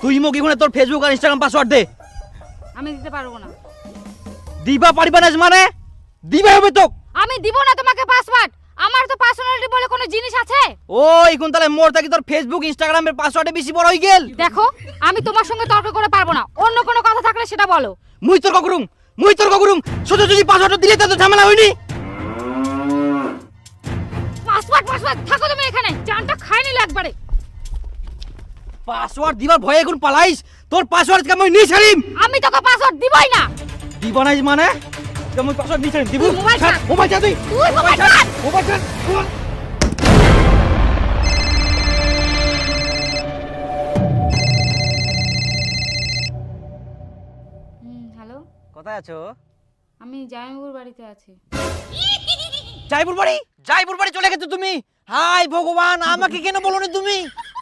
তুই মোক এখানে তোর ফেসবুক আর ইনস্টাগ্রাম পাসওয়ার্ড দে। আমি দিতে পারবো না। দিবা পারিবা না মানে? দিবা হবে তো। আমি দিব না তোমাকে পাসওয়ার্ড। আমার তো পার্সোনালিটি বলে কোনো জিনিস আছে? ও এখন তাহলে মোর থাকি তোর ফেসবুক ইনস্টাগ্রামের পাসওয়ার্ডে বেশি বড় হই গেল। দেখো আমি তোমার সঙ্গে তর্ক করে পারবো না, অন্য কোনো কথা থাকলে সেটা বলো। মুই তর্ক করুম সোজা যদি পাসওয়ার্ড দিলে তো ঝামেলা হয়নি। পাসওয়ার্ড থাকো তুমি এখানে, জানটা খাই নিলে একবারে। পাসওয়ার্ড দিবার ভয়ে এখন পালাইস? তোর পাসওয়ার্ড কে মই নি ছাড়িম। আমি তোকে পাসওয়ার্ড দিবই না। দিবা নাই মানে? তুমি পাসওয়ার্ড নি ছাড়িম দিব। মোবাইল ছাড়। মোবাইল ছাড় তুই। মোবাইল ছাড়। মোবাইল ছাড়। হ্যালো, কোথায় আছো? আমি জামাইবাবুর বাড়িতে আছি। জয়পুর বাড়ি চলে গেছো তুমি? হাই ভগবান, আমাকে কেন বলোনি তুমি?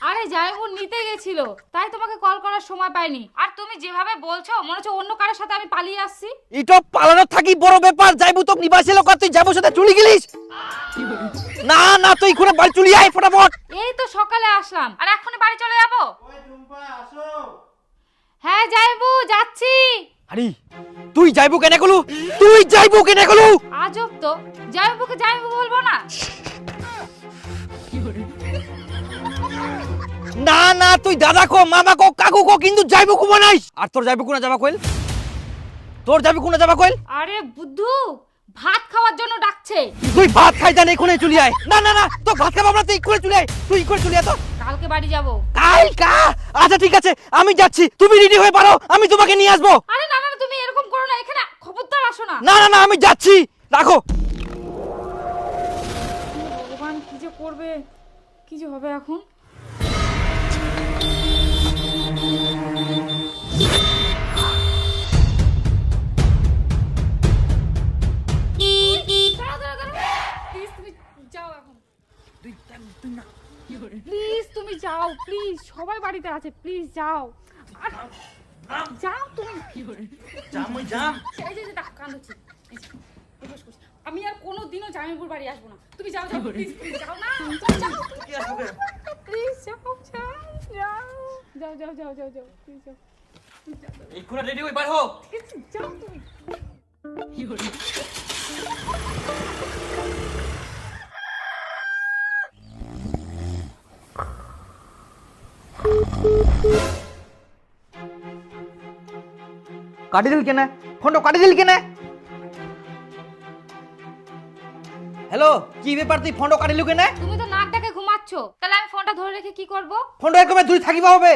আরে জামাইবাবু নিতে গেছিল, তাই তোমাকে কল করার সময় পাইনি। আর তুমি যেভাবে বলছো মনে হচ্ছে অন্য কারোর সাথে আমি পালিয়ে আসছি। ইটো পালানো থাকি বড় ব্যাপার। যাইবু তো নিবাসী লোক, তুই যাবো সাথে চলে গেলিস। না না তুই এখানে বাড়ি চলে আয় ফটাফট। এই তো সকালে আসলাম, আর এখনই বাড়ি চলে যাবো? হ্যাঁ জামাইবাবু যাচ্ছি। আরে তুই যাইবু কেন গলু? আজব তো, জামাইবাবুকে জামাইবাবু বলবো না? না না তুই দাদা কো, মামা কো, কাকু কো, কিন্তু যাইবু কো বানাইস। আর তোর যাইবু কোনা যাবা কইল? আরে বুদ্ধু, ভাত খাওয়ার জন্য ডাকছে। তুই ভাত খাই জানে এখানে চলে আয়। না না না তো ভাত খাবো না, তুই এখানে চলে আয়। তো কালকে বাড়ি যাবো। কালকা? আচ্ছা ঠিক আছে, আমি যাচ্ছি, তুমি রেডি হয়ে পারো, আমি তোমাকে নিয়ে আসবো। আরে না না তুমি এরকম করো না, এখানে খবরদার আসো না। না না না আমি যাচ্ছি, রাখো। ভগবান কি যে করবে, কি যে হবে এখন। প্লিজ তুমি যাও, প্লিজ সবাই বাড়িতে আছে, প্লিজ যাও। যাও তুমি। এই যে কান্দছি, আমি আর কোনোদিনও জামাইবাবুর বাড়ি আসবো না। তুমি যাও যাও, প্লিজ যাও না, প্লিজ যাও প্লিজ যাও। এক্ষুনি রেডি হয়ে বার হও। যাও তুমি। কাটি দিল কেন ফোনটা? হ্যালো, কি ব্যাপার তুই ফোনটা কাটিলু কেন? তুমি তো নাক ডাকে ঘুমাচ্ছ, তাহলে আমি ফোনটা ধরে রেখে কি করব? ফোনটা একবার দূরে থাকিবা হবে।